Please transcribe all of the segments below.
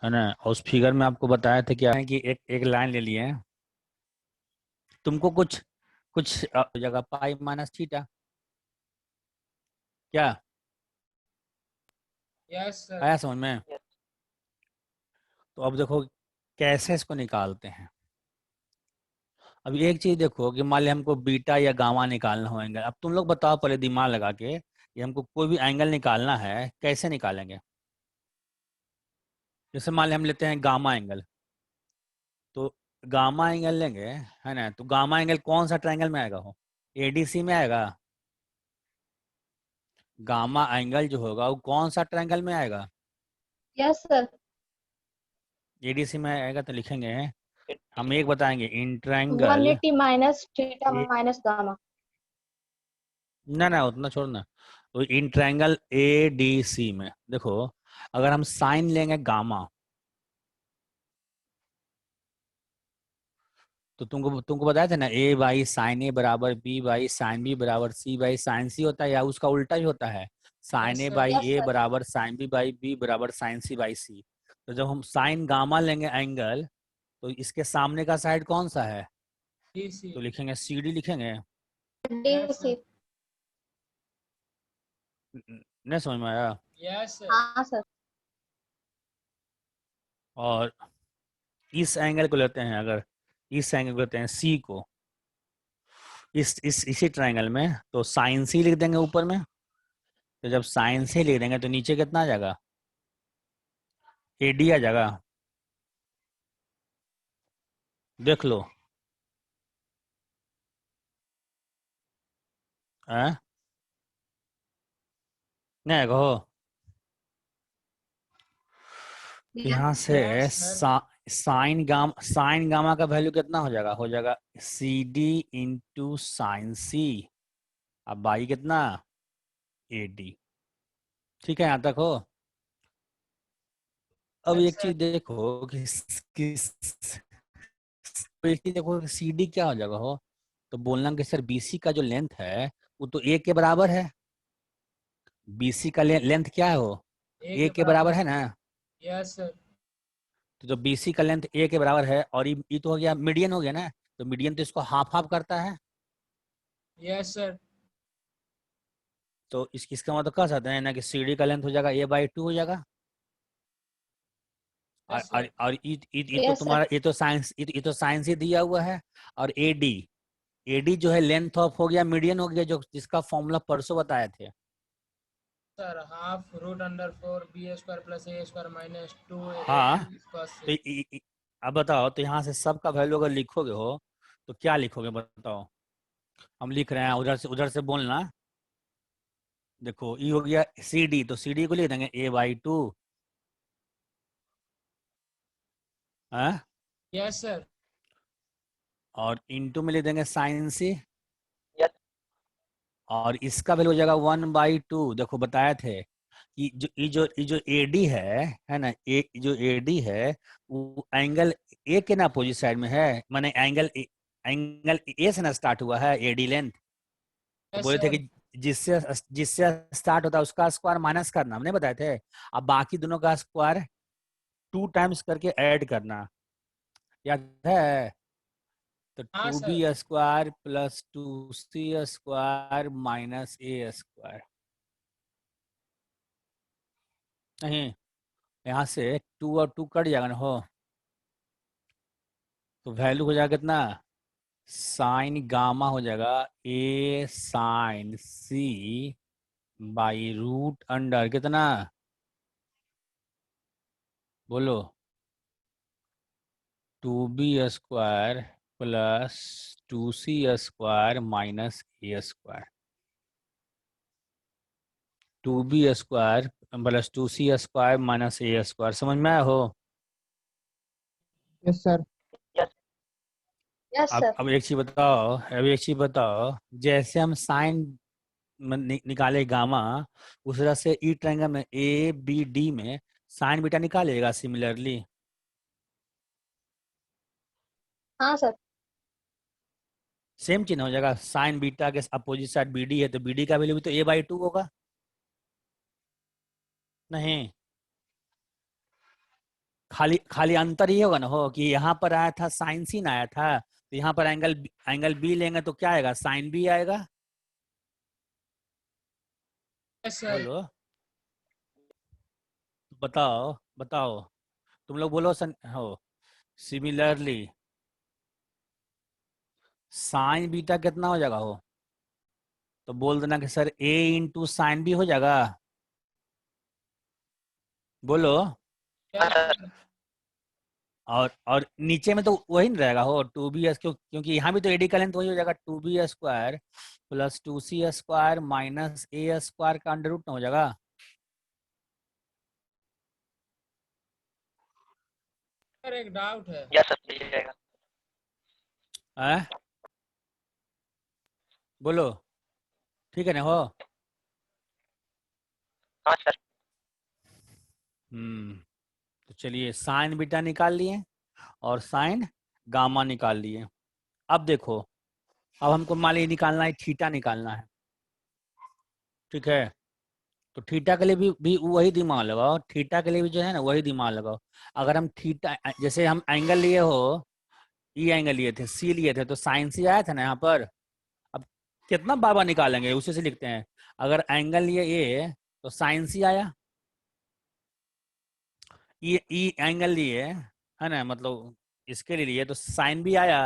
है ना। और उस फिगर में आपको बताया था क्या है कि एक एक लाइन ले लिए हैं। तुमको कुछ कुछ जगह पाई माइनस थीटा क्या यस सर। आया समझ में। तो अब देखो कैसे इसको निकालते हैं। अब एक चीज देखो कि मान लिया हमको बीटा या गामा निकालना हो एंगल। अब तुम लोग बताओ पहले दिमाग लगा के ये हमको कोई भी एंगल निकालना है कैसे निकालेंगे। जैसे मान लिया हम लेते हैं गामा एंगल। तो गामा एंगल लेंगे है ना। तो गामा एंगल कौन सा ट्रायंगल में आएगा हो एडीसी में आएगा। गामा एंगल जो होगा वो कौन सा ट्रायंगल में आएगा यस सर। एडीसी में आएगा। तो लिखेंगे हम एक बताएंगे in triangle 180 minus theta minus gamma. ना ना उतना छोड़ना। तो in triangle A D C में देखो अगर हम साइन लेंगे गामा तो तुमको तुमको बताया था ना ए बाई साइन ए बराबर बी बाई साइन बी बराबर सी बाई साइन सी होता है या उसका उल्टा ही होता है। Sine yes A sir. By yes A sir. बराबर साइन बी बाई बी बराबर साइन सी बाई सी। तो जब हम साइन गामा लेंगे एंगल तो इसके सामने का साइड कौन सा है। D C. तो लिखेंगे सी डी लिखेंगे। Yes D C. सर। नहीं समझ में आया। Yes sir. हाँ सर। और इस एंगल को लेते हैं अगर इस एंगल को लेते हैं सी को इस इसी ट्रायंगल में तो साइन सी लिख देंगे ऊपर में। तो जब साइन सी लिख देंगे तो नीचे कितना आ जाएगा एडी आ जाएगा। देख लो है नहीं कहो। तो यहाँ से यस सर। साइन गामा का वैल्यू कितना हो जाएगा सी डी इंटू साइन सी। अब बाई कितना ए डी। ठीक है यहाँ तक हो। अब यस एक सर। चीज देखो एक चीज देखो सी डी क्या हो जाएगा हो। तो बोलना कि सर बीसी का जो लेंथ है वो तो ए के बराबर है। बीसी का लेंथ क्या है वो ए ए के के बराबर बराबर। है ना। Yes sir. तो जो बीसी का लेंथ ए के बराबर है और ये तो हो गया मीडियन हो गया ना। तो मीडियन तो इसको हाफ हाफ करता है। Yes sir. तो इसका मतलब कह सकते हैं ना कि सीडी का लेंथ हो जाएगा ए बाई टू हो जाएगा। Yes sir. और ये तो यस सर। तुम्हारा ये तो साइंस ही दिया हुआ है। और एडी एडी जो है लेंथ ऑफ हो गया मीडियन हो गया जो जिसका फॉर्मूला परसों बताए थे। Sir half root under 4 b square plus a square minus 2 a हाँ बी कॉस तो अब बताओ तो यहाँ से सबका वैल्यू अगर लिखोगे हो तो क्या लिखोगे बताओ। हम लिख रहे हैं उधर से बोलना। देखो ये हो गया सी डी तो सी डी को लिख देंगे ए बाई टू है। Yes sir. और इंटू में लिख देंगे साइन सी। और इसका वैल्यू हो जाएगा 1/2। देखो बताए थे कि जो एडी है ना जो एडी है वो एंगल ए के ना अपोजिट साइड में है। माने एंगल ए से ना स्टार्ट हुआ है एडी लेंथ। तो यस बोले थे सर। कि जिससे जिससे स्टार्ट होता है उसका स्क्वायर माइनस करना हमने बताए थे। अब बाकी दोनों का स्क्वायर 2 टाइम्स करके ऐड करना याद है। तो हाँ two B sir. Square plus two सी स्क्वायर माइनस ए स्क्वायर। नहीं यहाँ से टू और टू कट जाएगा ना हो। तो वैल्यू हो जाएगा कितना साइन गामा हो जाएगा a sine C by root under कितना बोलो two b square plus two सी स्क्वायर माइनस ए square. Two b square plus two सी स्क्वायर माइनस ए स्क्वायर समझ में आया हो। Yes sir. यस अब सर। अब एक चीज बताओ अब एक चीज बताओ जैसे हम साइन निकाले गामा उस तरह से ई ट्रायंगल में ए बी डी में साइन बीटा निकालेगा सिमिलरली। हाँ सर। सेम चिन्ह हो जाएगा साइन बीटा के अपोजिट साइड बी डी है तो बी डी का वैल्यू भी तो ए बाई टू होगा। नहीं खाली खाली अंतर ये होगा ना हो कि यहाँ पर आया था साइन सीन आया था, तो यहाँ पर एंगल बी लेंगे तो क्या आएगा, साइन बी आएगा। Yes sir. बोलो, बताओ बताओ, तुम लोग बोलो हो। सिमिलरली साइन बीटा कितना हो जाएगा हो, तो बोल देना कि सर ए इंटू साइन बी हो जाएगा। बोलो। Yes sir. और नीचे में तो वही नहीं रहेगा हो, 2b क्योंकि यहाँ भी तो एडी का लेंथ वही हो जाएगा, 2b² plus 2c² minus a² का अंडर रूट ना हो जाएगा। सर एक डाउट है। यस सर, सही रहेगा। हैं? बोलो, ठीक है ना हो। हाँ सर। तो चलिए साइन बीटा निकाल लिए और साइन गामा निकाल लिए। अब देखो, अब हमको मान लीजिए निकालना है थीटा निकालना है, ठीक है। तो थीटा के लिए भी वही दिमाग लगाओ, थीटा के लिए भी जो है ना वही दिमाग लगाओ। अगर हम थीटा जैसे हम एंगल लिए हो, ई एंगल लिए थे, सी लिए थे, तो साइन सी आया था ना यहाँ पर। अब कितना बाबा निकालेंगे, उसी से लिखते हैं। अगर एंगल लिए ए तो साइन सी आया, ई एंगल लिए है ना, मतलब इसके लिए तो साइन भी आया।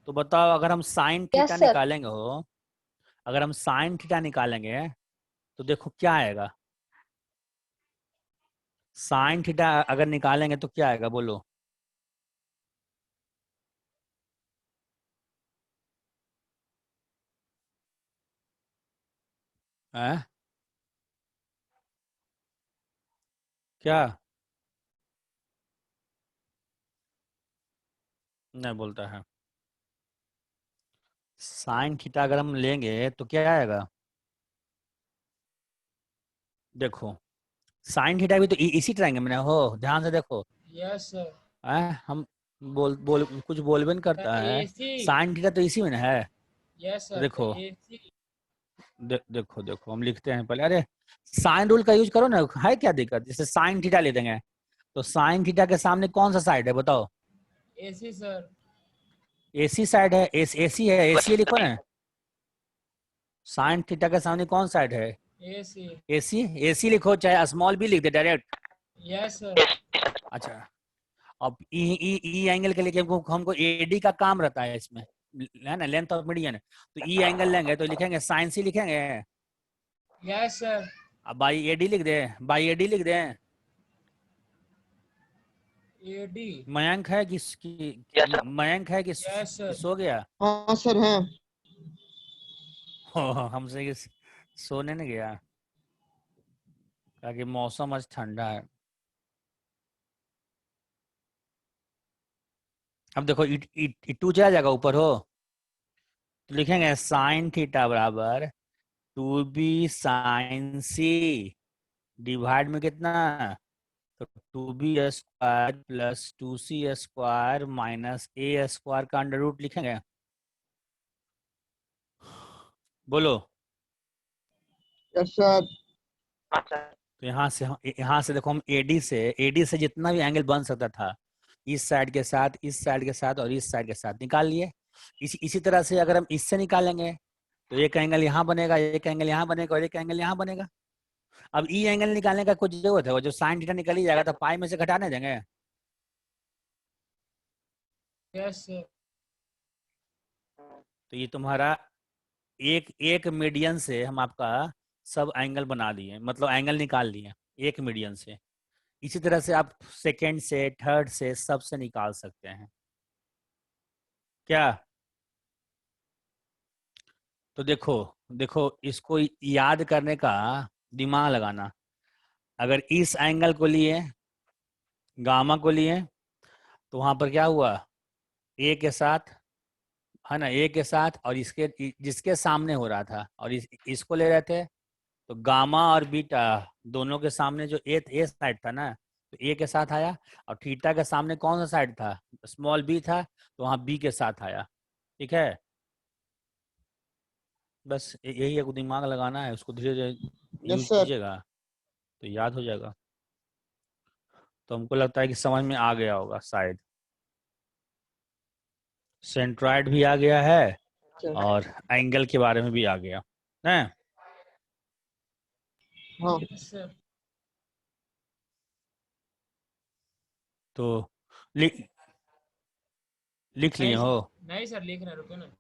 तो बताओ, अगर हम साइन थीटा यस सर। निकालेंगे हो, अगर हम साइन थीटा निकालेंगे तो देखो क्या आएगा। साइन थीटा अगर निकालेंगे तो क्या आएगा, बोलो। हैं? क्या नहीं बोलता है। साइन थीटा अगर हम लेंगे तो क्या आएगा, देखो साइन थीटा भी तो इसी ट्रायंगल में ना हो, ध्यान से देखो। Yes sir. हम बोल बोल कुछ बोलबे नहीं करता सर है। एसी। साइन थीटा तो इसी में ना है। यस तो सर, तो देखो, एसी। देखो देखो हम लिखते हैं पहले, अरे साइन रूल का यूज करो ना, है क्या दिक्कत। जैसे साइन थीटा ले देंगे, तो साइन थीटा के सामने कौन सा साइड है बताओ। AC sir. एसी साइड है, एसी है, एसी लिखो ना। साइन थीटा के सामने कौन साइड है, एसी। एसी। एसी लिखो, चाहे स्मॉल बी लिख दे डायरेक्ट। Yes sir. अच्छा, अब ई ई एंगल के लिए हमको एडी का काम रहता है इसमें, है ना, लेंथ ऑफ मीडियन। तो ई एंगल लेंगे तो लिखेंगे साइन सी लिखेंगे। Yes sir. अब बाई एडी लिख दे, बाई एडी लिख दे। एडी। मयंक है यस सर। मयंक है यस कि सर। सो गया। हाँ सर है। हमसे कि सोने नहीं गया, ताकि मौसम आज ठंडा है। अब देखो टू चला जाएगा ऊपर हो, तो लिखेंगे साइन थीटा बराबर 2b sin c डिवाइड में कितना, तो 2b² plus 2c² minus a² का अंडर रूट लिखेंगे। बोलो। Yes sir. हाँ सर। तो यहाँ से देखो, हम एडी से जितना भी एंगल बन सकता था, इस साइड के साथ, इस साइड के साथ और इस साइड के साथ निकाल लिए। इसी तरह से अगर हम इससे निकालेंगे तो एक एंगल यहाँ बनेगा, एक एंगल यहाँ बनेगा और एक एंगल यहाँ बनेगा। अब ई एंगल निकालने का कुछ जरूरत है, वो जो साइन थीटा निकल ही जाएगा, तो पाई में से घटाने देंगे। Yes sir. तो ये तुम्हारा एक एक मीडियन से हम आपका सब एंगल बना दिए, मतलब एंगल निकाल लिए एक मीडियन से। इसी तरह से आप सेकंड से, थर्ड से, सबसे निकाल सकते हैं। क्या? तो देखो देखो, इसको याद करने का दिमाग लगाना। अगर इस एंगल को लिए, गामा को लिए, तो वहां पर क्या हुआ, ए के साथ, है ना, ए के साथ और इसके जिसके सामने हो रहा था, और इसको ले रहे थे, तो गामा और बीटा दोनों के सामने जो ए साइड था ना, तो ए के साथ आया। और थीटा के सामने कौन सा साइड था, स्मॉल बी था, तो वहां बी के साथ आया। ठीक है, बस यही एक दिमाग लगाना है, उसको धीरे धीरे यस यूज सर। कीजिएगा तो याद हो जाएगा। तो हमको लगता है कि समझ में आ गया होगा शायद। सेंट्रॉइड भी आ गया है अच्छा, और एंगल के बारे में भी आ गया है। हाँ यस सर। तो लिख लिख लिए नहीं हो? नहीं सर, लिख रहे, रुके ना।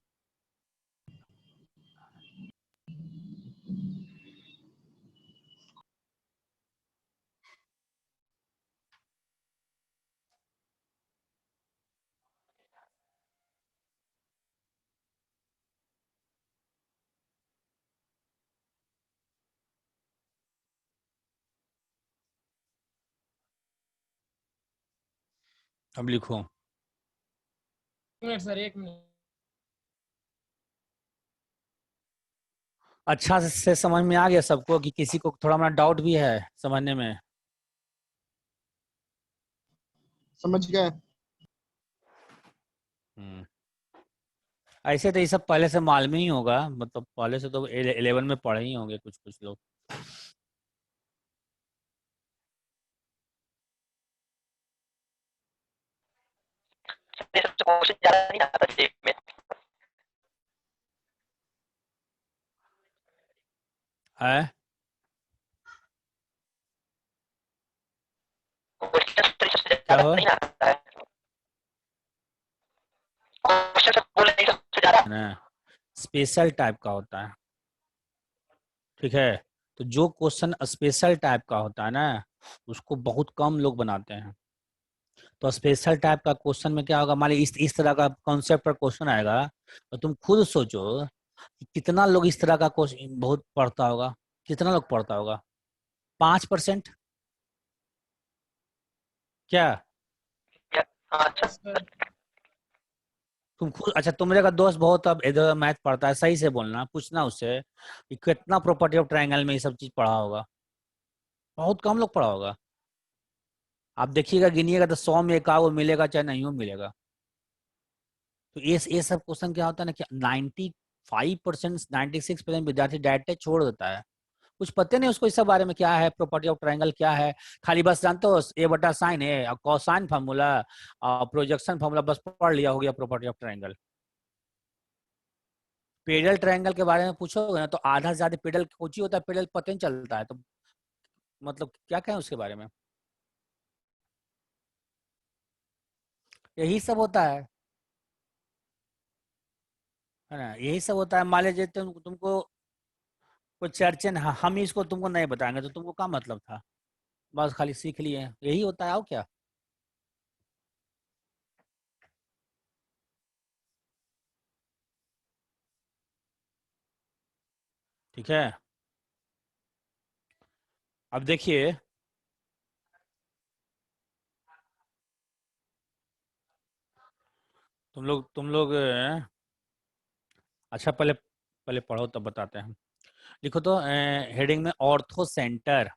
अब लिखो। 1 मिनट सर, 1 मिनट। अच्छा से समझ में आ गया सबको कि किसी को थोड़ा मोड़ा डाउट भी है समझने में? समझ गए। हम्म। ऐसे तो ये सब पहले से मालूम ही होगा, मतलब पहले से तो 11 में पढ़े ही होंगे कुछ कुछ लोग। ये सबसे क्वेश्चन ज्यादा नहीं आता जी में। है? क्वेश्चन सबसे क्या ज्यादा हो नहीं आता है। क्वेश्चन सब बोल नहीं सबसे ज्यादा। ना, स्पेशल टाइप का होता है। ठीक है, तो जो क्वेश्चन स्पेशल टाइप का होता है ना, उसको बहुत कम लोग बनाते हैं। तो स्पेशल टाइप का क्वेश्चन में क्या होगा, मान ली इस तरह का कॉन्सेप्ट पर क्वेश्चन आएगा, तो तुम खुद सोचो कि कितना लोग इस तरह का क्वेश्चन बहुत पढ़ता होगा। कितना लोग पढ़ता होगा? 5%? क्या? हाँ अच्छा। Yes sir. तुम खुद, अच्छा तुम, मेरे का दोस्त बहुत अब इधर मैथ पढ़ता है, सही से बोलना, पूछना उससे कि कितना प्रॉपर्टी ऑफ ट्रायंगल में ये सब चीज पढ़ा होगा। बहुत कम लोग पढ़ा होगा। आप देखिएगा, गिनिएगा, तो 100 में एक वो मिलेगा, चाहे नहीं हो मिलेगा। तो ये सब क्वेश्चन क्या होता है ना कि 95%, 96% विद्यार्थी डायरेक्ट छोड़ देता है। कुछ पता नहीं उसको इस सब बारे में, क्या है प्रॉपर्टी ऑफ ट्रायंगल क्या है। खाली बस जानते हो ए बटा साइन है और कोसाइन फार्मूला और प्रोजेक्शन फार्मूला, बस पढ़ लिया, हो गया property of triangle. Pedal triangle के बारे में पूछोगे ना, तो आधा से ज्यादा पेडल कुछ ही होता है, पेडल पता नहीं चलता है। तो मतलब क्या कहें उसके बारे में, यही सब होता है ना, यही सब होता है। मान लीजिए तुमको कोई चर्चे न, हम ही इसको तुमको नहीं बताएंगे तो तुमको क्या मतलब था? बस खाली सीख लिए, यही होता है और क्या। ठीक है, अब देखिए, तुम लोग अच्छा, पहले पहले पढ़ो तब बताते हैं। लिखो तो हेडिंग में ortho centre,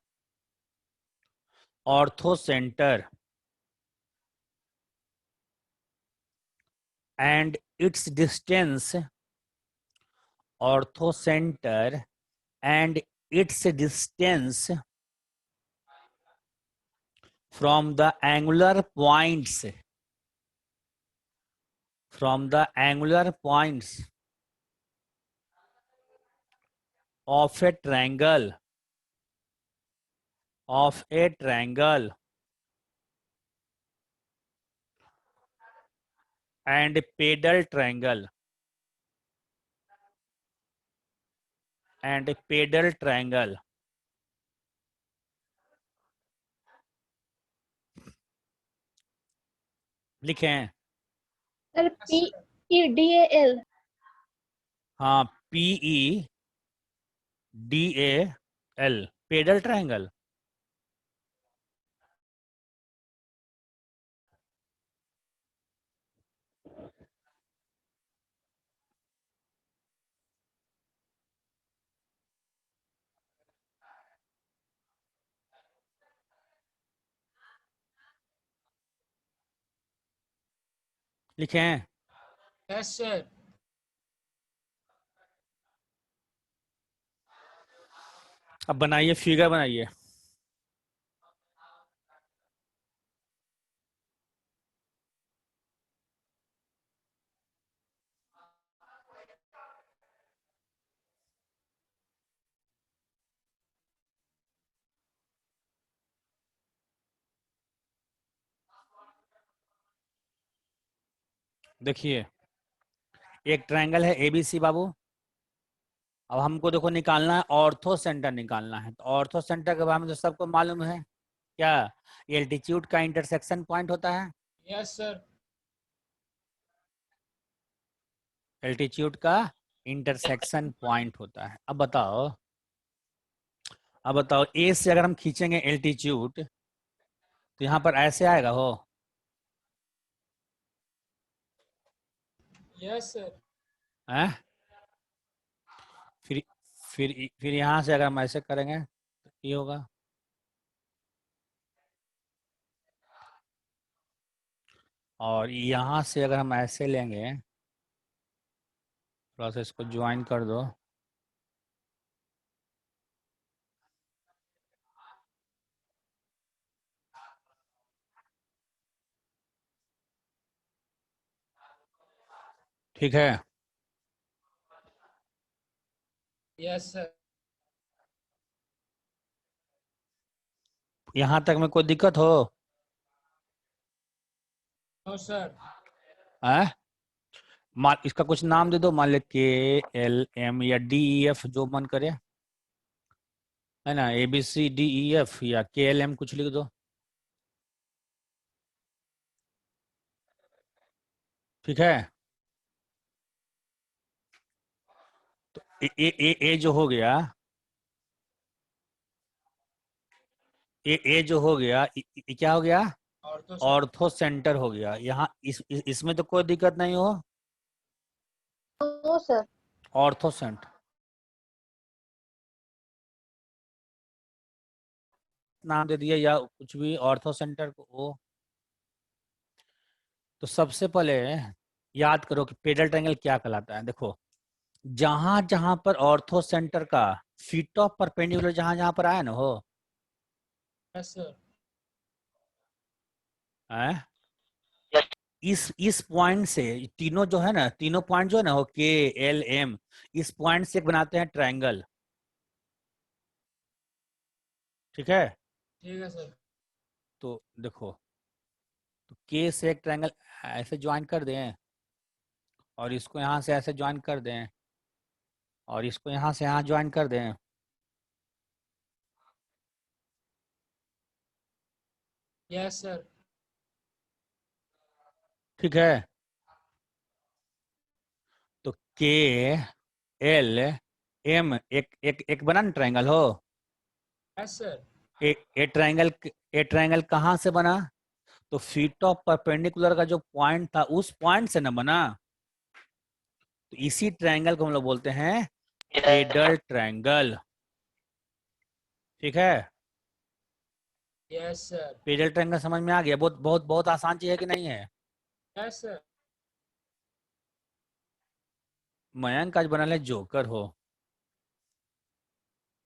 ortho centre and it's distance, ortho centre and it's distance from the angular points, from the angular points of a triangle, of a triangle and pedal triangle, and pedal triangle। लिखे हैं? Sir yes P sir. E D A L। हाँ, PEDAL, pedal triangle. लिखे हैं? Yes sir. अब बनाइए, figure बनाइए। देखिए एक ट्रायंगल है एबीसी बाबू। अब हमको देखो निकालना है ऑर्थो सेंटर निकालना है। तो ऑर्थो सेंटर के बारे में तो सबको मालूम है क्या, एल्टीट्यूड का इंटरसेक्शन पॉइंट होता है। Yes sir. एल्टीट्यूड का इंटरसेक्शन पॉइंट होता है। अब बताओ ए से अगर हम खींचेंगे एल्टीट्यूड तो यहाँ पर ऐसे आएगा हो। Yes sir. हैं? फिर फिर यहाँ से अगर हम ऐसे करेंगे तो ये होगा। और यहाँ से अगर हम ऐसे लेंगे, थोड़ा सा इसको ज्वाइन कर दो। ठीक है। Yes sir. यहाँ तक में कोई दिक्कत हो? No sir. हैं? इसका कुछ नाम दे दो, मान ले के एल एम या डी ई एफ, जो मन करे, है ना, A B C D E F या के एल एम कुछ लिख दो। ठीक है। तो ए जो हो गया, ए जो हो गया, क्या हो गया, ऑर्थो सर। ऑर्थो सेंटर हो गया। यहाँ इसमें तो कोई दिक्कत नहीं हो। No, sir. ऑर्थो सेंटर नाम दे दिया या कुछ भी, ऑर्थो सेंटर को वो। तो सबसे पहले याद करो कि पेडल ट्रायंगल क्या कहलाता है। देखो जहां जहां पर ऑर्थो सेंटर का फीट ऑफ परपेंडिकुलर जहां जहां पर आया ना हो, यस सर। है? यस इस पॉइंट से तीनों जो है ना, तीनों पॉइंट जो है ना वो के एल एम, इस पॉइंट से एक बनाते हैं ट्रायंगल। ठीक है। ठीक है सर। तो देखो, तो के से एक ट्रायंगल ऐसे ज्वाइन कर दें, और इसको यहाँ से ऐसे ज्वाइन कर दें, और इसको यहाँ से यहाँ ज्वाइन कर दें। Yes sir. ठीक है। तो के एल एम एक एक एक बना ना ट्रायंगल हो। Yes sir. ए ट्रायंगल कहाँ से बना? तो फीट ऑफ परपेंडिकुलर का जो पॉइंट था उस पॉइंट से ना बना। तो इसी ट्रायंगल को हम लोग बोलते हैं पेडल ट्रायंगल। ठीक है। Yes sir. पेडल ट्रायंगल समझ में आ गया? बहुत बहुत बहुत आसान चीज है कि नहीं है? Yes sir. मयंक आज बना ले जोकर हो।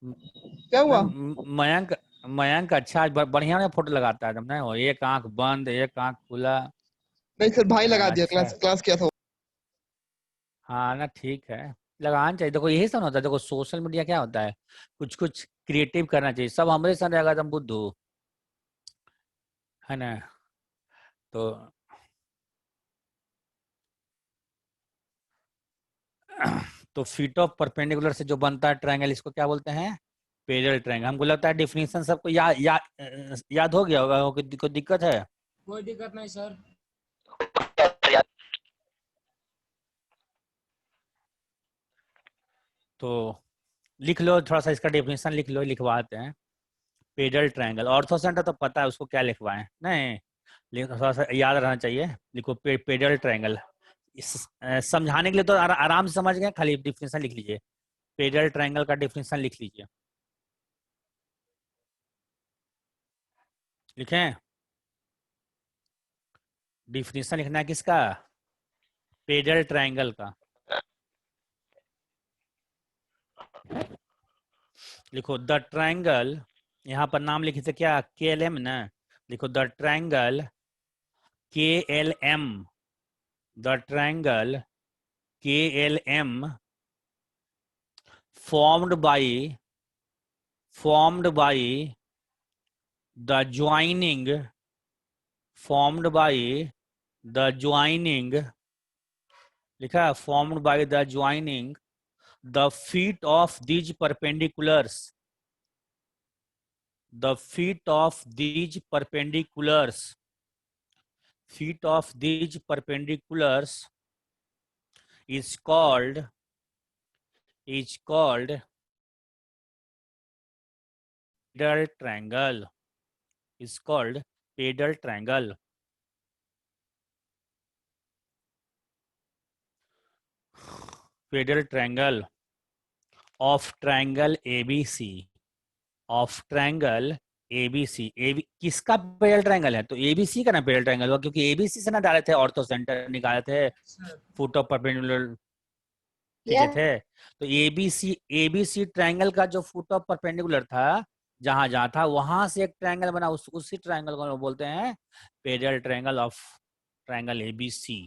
क्या हुआ? मयंक मयंक अच्छा आज बढ़िया में फोटो लगाता है तुमने, हो एक आंख बंद एक आंख खुला। नहीं सर, भाई लगा दिया, अच्छा, क्लास किया था। हाँ ना, ठीक है, लगाना चाहिए। देखो यही सब होता है। देखो सोशल मीडिया क्या होता है, कुछ कुछ क्रिएटिव करना चाहिए। सब हमारे साथ रहेगा तुम बुद्धू, है ना। तो तो फीट ऑफ परपेंडिकुलर से जो बनता है ट्रायंगल, इसको क्या बोलते हैं? Pedal triangle. हमको लगता है डिफिनीशन सबको याद हो गया होगा। कोई दिक्कत है? कोई दिक्कत नहीं सर। तो लिख लो, थोड़ा सा इसका डेफिनेशन लिख लो, लिखवाते हैं। पेडल ट्रायंगल, ऑर्थो सेंटर तो पता है, उसको क्या लिखवाएं, नहीं थोड़ा सा याद रहना चाहिए। लिखो पेडल ट्रायंगल। समझाने के लिए तो आराम से समझ गए, खाली डिफिनेशन लिख लीजिए। पेडल ट्रायंगल का डिफिनेशन लिख लीजिए। लिखें? डिफिनेशन लिखना है किसका? पेडल ट्रायंगल का। लिखो द ट्रायंगल, यहाँ पर नाम लिखे थे क्या, के एल एम ना। लिखो the triangle K L M, the triangle K L M formed by the joining formed by the joining लिखा है formed by the joining the feet of these perpendiculars, the feet of these perpendiculars, feet of these perpendiculars is called pedal triangle, is called pedal triangle. Pedal triangle of triangle ABC, of triangle ABC, किसका pedal triangle है? तो ABC का ना pedal triangle हुआ, क्योंकि ABC से ना डाले थे ऑर्थो सेंटर, निकाले थे सर फुट ऑफ परपेंडिकुलर खींचे Yeah. थे। तो ABC ट्रायंगल का जो फुट ऑफ परपेंडिकुलर था, जहां जहां था वहां से एक ट्रायंगल बना, उसी ट्रायंगल को बोलते हैं pedal triangle of triangle ABC।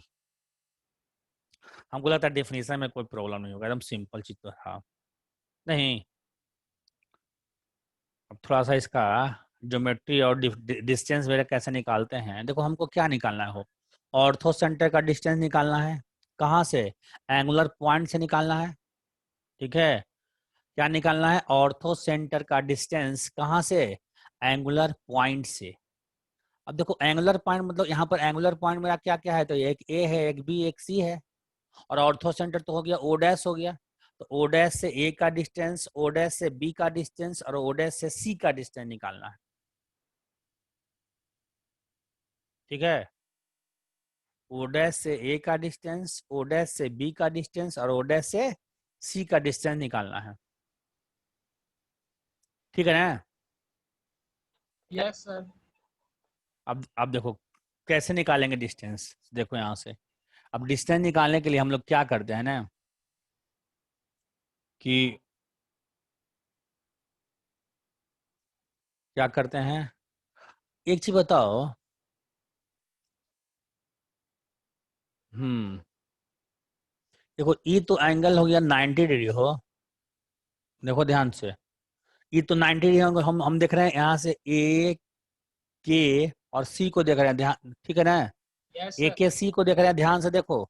हमको लगता है डेफिनेशन में कोई प्रॉब्लम नहीं होगा, एकदम सिंपल चीज तो था नहीं। अब थोड़ा सा इसका ज्योमेट्री और डिस्टेंस वगैरह कैसे निकालते हैं। देखो हमको क्या निकालना है, ऑर्थो सेंटर का डिस्टेंस निकालना है। कहाँ से? एंगुलर पॉइंट से निकालना है। ठीक है, क्या निकालना है? ऑर्थो सेंटर का डिस्टेंस कहाँ से? एंगुलर पॉइंट से। अब देखो एंगुलर पॉइंट मतलब यहाँ पर एंगुलर पॉइंट मेरा क्या क्या है, तो एक ए है, एक बी, एक सी है, और ऑर्थो सेंटर तो हो गया ओ डैश हो गया। तो ओ डैश से ए का डिस्टेंस, ओ डैश से बी का डिस्टेंस और ओ डैश से सी का डिस्टेंस निकालना है। ठीक है, ओ डैश से ए का डिस्टेंस, ओ डैश से बी का डिस्टेंस और ओ डैश से सी का डिस्टेंस निकालना है। ठीक है ना? Yes sir. अब देखो कैसे निकालेंगे डिस्टेंस। देखो यहाँ से अब डिस्टेंस निकालने के लिए हम लोग क्या करते हैं ना कि क्या करते हैं, एक चीज बताओ। देखो ई तो एंगल हो गया 90 डिग्री हो, देखो ध्यान से, ई तो 90 डिग्री होगा। हम देख रहे हैं यहाँ से ए के और सी को देख रहे हैं, ध्यान, ठीक है ना? Yes A sir. के सी को देख रहे हैं, ध्यान से देखो।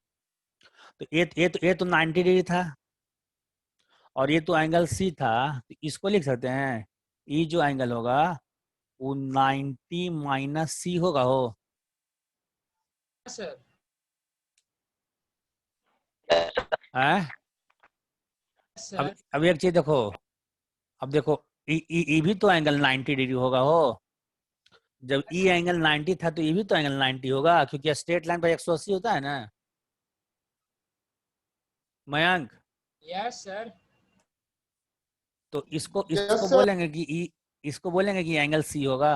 तो ए तो 90 डिग्री था और ये तो एंगल सी था, तो इसको लिख सकते हैं ई जो एंगल होगा वो 90 माइनस सी होगा हो। सर है? सर अब एक चीज देखो, अब देखो ई भी तो एंगल 90 डिग्री होगा हो। जब ई एंगल 90 था तो ये भी तो एंगल 90 होगा, क्योंकि स्ट्रेट लाइन पर 180 होता है ना मयंक। Yes sir. तो इसको Yes, इसको sir. बोलेंगे कि ई, इसको बोलेंगे कि एंगल सी होगा।